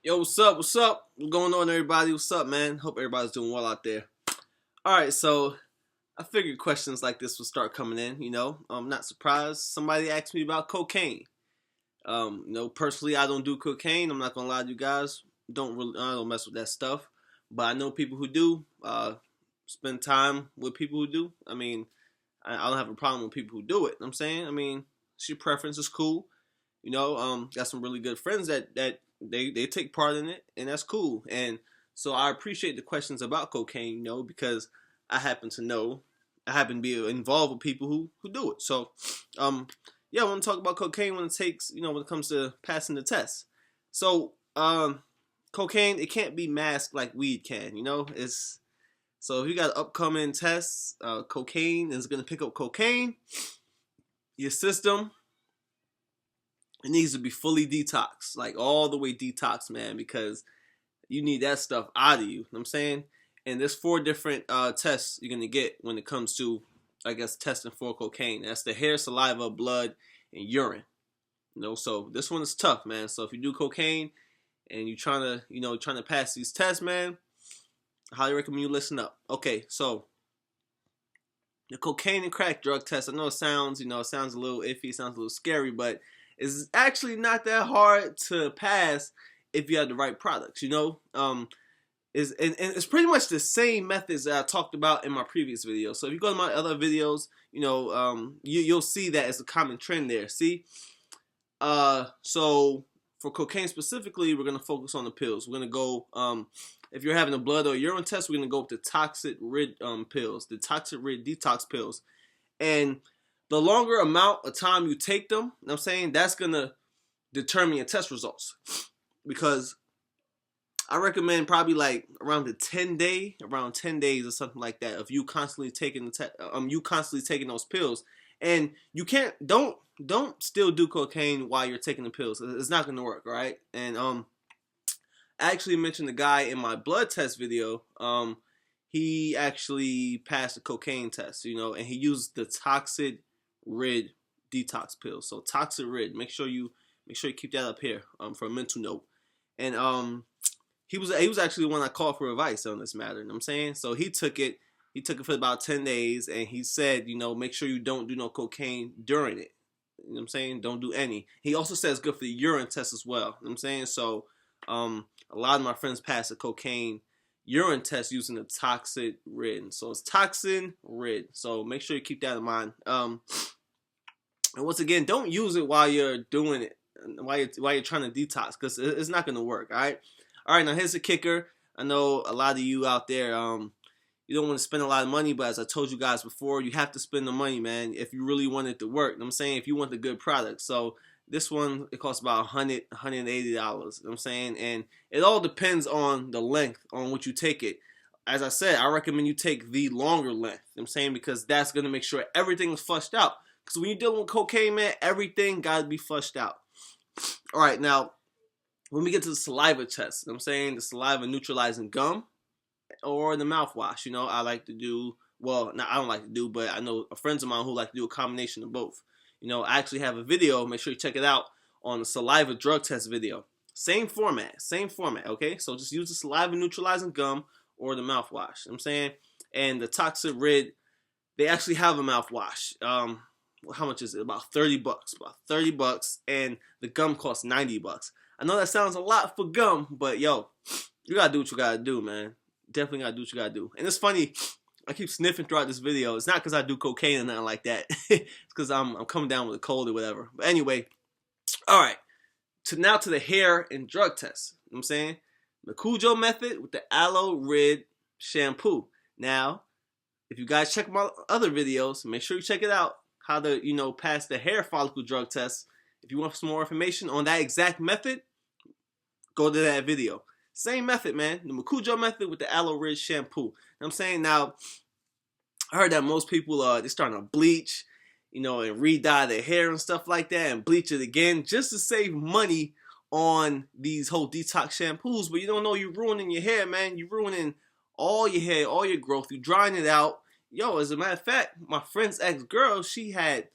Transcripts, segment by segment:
Yo, what's up? What's up? What's going on, everybody? What's up, man? Hope everybody's doing well out there. All right, so I figured questions like this would start coming in. I'm not surprised. Somebody asked me about cocaine. Personally, I don't do cocaine. I'm not gonna lie to you guys. I don't mess with that stuff. But I know people who do. Spend time with people who do. I don't have a problem with people who do it. I'm saying. It's your preference. It's cool. Got some really good friends that they take part in it, and that's cool. And so I appreciate the questions about cocaine, because I happen to know, I happen to be involved with people who do it. So, yeah, I want to talk about cocaine when it comes to passing the test. So, cocaine, it can't be masked like weed can. So if you got upcoming tests, cocaine is gonna pick up cocaine. Your system, it needs to be fully detoxed, like all the way detoxed, man, because you need that stuff out of you. You know what I'm saying? And there's 4 different tests you're gonna get when it comes to, I guess, testing for cocaine. That's the hair, saliva, blood, and urine. So this one is tough, man. So if you do cocaine and you're trying to pass these tests, man, I highly recommend you listen up. Okay, so the cocaine and crack drug test. I know it sounds a little iffy, it sounds a little scary, but it's actually not that hard to pass if you have the right products. It's pretty much the same methods that I talked about in my previous video. So if you go to my other videos, you'll see that it's a common trend there. See, so for cocaine specifically, we're gonna focus on the pills. We're gonna go. If you're having a blood or urine test, we're gonna go with the toxic rid pills, the toxic rid detox pills, and the longer amount of time you take them, I'm saying, that's gonna determine your test results. Because I recommend probably like around 10 days or something like that of you constantly taking those pills. And you don't still do cocaine while you're taking the pills. It's not gonna work, right? And I actually mentioned the guy in my blood test video. He actually passed the cocaine test, and he used the toxic rid detox pills. So toxic rid, make sure you keep that up here for a mental note. And he was actually the one I called for advice on this matter. You know what I'm saying? So he took it for about 10 days, and he said, make sure you don't do no cocaine during it. You know what I'm saying? Don't do any. He also says it's good for the urine test as well. You know what I'm saying? So a lot of my friends pass the cocaine urine test using the toxic rid. So it's toxin rid. So make sure you keep that in mind. And once again, don't use it while you're doing it, while you're trying to detox, because it's not going to work. All right. Now here's the kicker. I know a lot of you out there, you don't want to spend a lot of money, but as I told you guys before, you have to spend the money, man, if you really want it to work. You know what I'm saying? If you want the good product. So this one, it costs about $180. You know what I'm saying? And it all depends on the length on which you take it. As I said, I recommend you take the longer length. You know what I'm saying? Because that's going to make sure everything is flushed out. Because when you're dealing with cocaine, man, everything got to be flushed out. All right, now, when we get to the saliva test, you know what I'm saying, the saliva neutralizing gum or the mouthwash, I like to do, well, no, I don't like to do, but I know friends of mine who like to do a combination of both. I actually have a video, make sure you check it out, on the saliva drug test video. Same format, okay? So just use the saliva neutralizing gum or the mouthwash, you know what I'm saying? And the toxic rid, they actually have a mouthwash. How much is it? About $30. And the gum costs $90. I know that sounds a lot for gum, but yo, you gotta do what you gotta do, man. Definitely gotta do what you gotta do. And it's funny, I keep sniffing throughout this video. It's not because I do cocaine or nothing like that. It's because I'm coming down with a cold or whatever. But anyway, all right. Now to the hair and drug test. You know what I'm saying? The Cujo method with the aloe rid shampoo. Now, if you guys check my other videos, make sure you check it out. How to, pass the hair follicle drug test. If you want some more information on that exact method, go to that video. Same method, man. The Makujo method with the aloe rid shampoo. You know what I'm saying? Now, I heard that most people they're starting to bleach, and re-dye their hair and stuff like that, and bleach it again just to save money on these whole detox shampoos. But you don't know you're ruining your hair, man. You're ruining all your hair, all your growth. You're drying it out. Yo, as a matter of fact, my friend's ex-girl, she had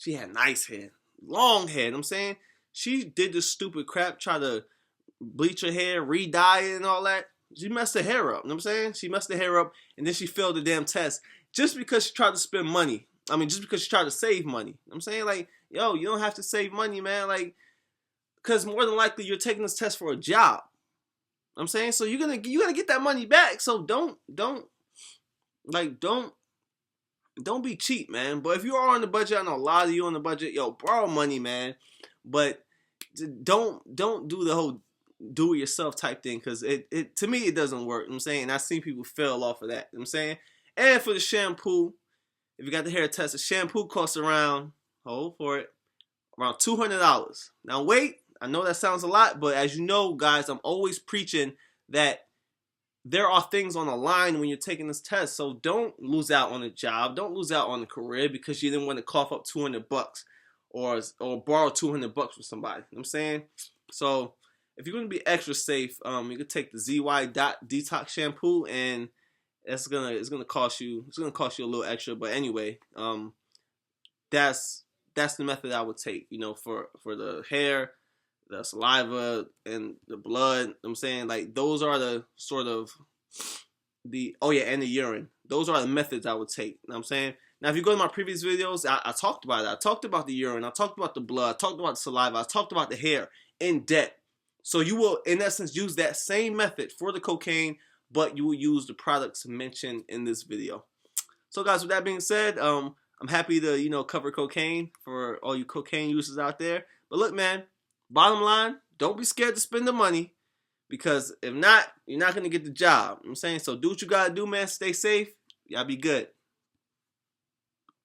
nice hair, long hair. You know what I'm saying? She did this stupid crap, try to bleach her hair, re-dye it and all that. She messed her hair up. You know what I'm saying? She messed her hair up, and then she failed the damn test just because she tried to spend money. I mean, just because she tried to save money. You know what I'm saying? Like, yo, you don't have to save money, man. Like, because more than likely you're taking this test for a job. You know what I'm saying? So you're gonna get that money back. So don't be cheap, man. But if you are on the budget, I know a lot of you on the budget, yo, borrow money, man. But don't do the whole do it yourself type thing, because it to me it doesn't work. You know what I'm saying? And I've seen people fail off of that. You know what I'm saying? And for the shampoo, if you got the hair test, the shampoo costs around, hold for it, around $200. Now wait, I know that sounds a lot, but as you know, guys, I'm always preaching that there are things on the line when you're taking this test. So don't lose out on a job, don't lose out on a career because you didn't want to cough up $200 or borrow $200 from somebody. You know what I'm saying? So if you're gonna be extra safe, you can take the ZY Detox shampoo, and it's gonna cost you a little extra. But anyway, that's the method I would take. You know, for the hair, the saliva, and the blood. You know what I'm saying, like, those are the sort of and the urine. Those are the methods I would take. You know what I'm saying? Now, if you go to my previous videos, I talked about it. I talked about the urine. I talked about the blood. I talked about the saliva. I talked about the hair in depth. So you will, in essence, use that same method for the cocaine, but you will use the products mentioned in this video. So, guys, with that being said, I'm happy to, cover cocaine for all you cocaine users out there. But look, man, bottom line, don't be scared to spend the money, because if not, you're not going to get the job. You know what I'm saying? So do what you got to do, man. Stay safe. Y'all be good.